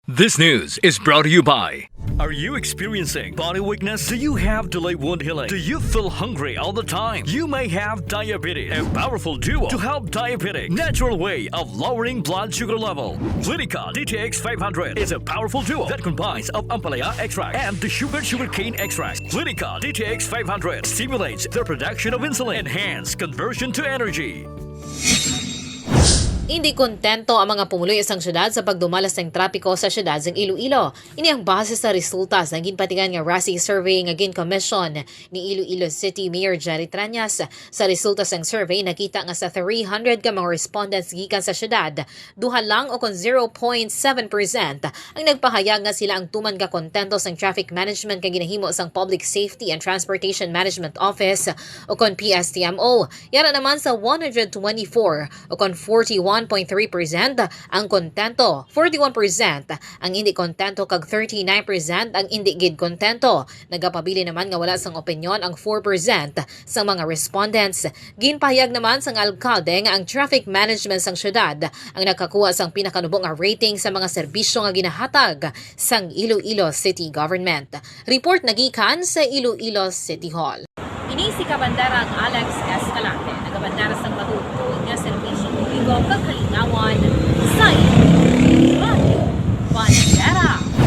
This news is brought to you by... Are you experiencing body weakness? Do you have delayed wound healing? Do you feel hungry all the time? You may have diabetes. A powerful duo to help diabetic. Natural way of lowering blood sugar level. Clinica DTX 500 is a powerful duo that combines of ampalaya extract and the sugarcane extract. Clinica DTX 500 stimulates the production of insulin, enhance conversion to energy. Hindi kontento ang mga Pumuluyo sang syudad sa pagdumala sang Trapiko sa syudad sang Iloilo. Ini ang base sa resulta sa ginpatigan nga RASI survey nga gin-commission ni Iloilo City Mayor Jerry Tranyas. Sa resulta sang survey, nakita nga sa 300 ka mga respondents gikan sa syudad, duha lang o kon 0.7% ang nagpahayag nga sila ang tuman ka kontento sang traffic management nga ginahimo sang Public Safety and Transportation Management Office o kon PSTMO. Yara naman sa 124 o kon 41.3% ang kontento, 41% ang hindi kontento kag 39% ang hindi gid kontento. Nagapabili naman nga wala sang opinyon ang 4% sa mga respondents. Ginpahayag naman sang alkalde nga ang traffic management sang syudad ang nakakuha sang pinakanubong nga rating sa mga serbisyo nga ginahatag sang Iloilo City Government. Report nagikan sa Iloilo City Hall. Ini si Kabandera Alex S.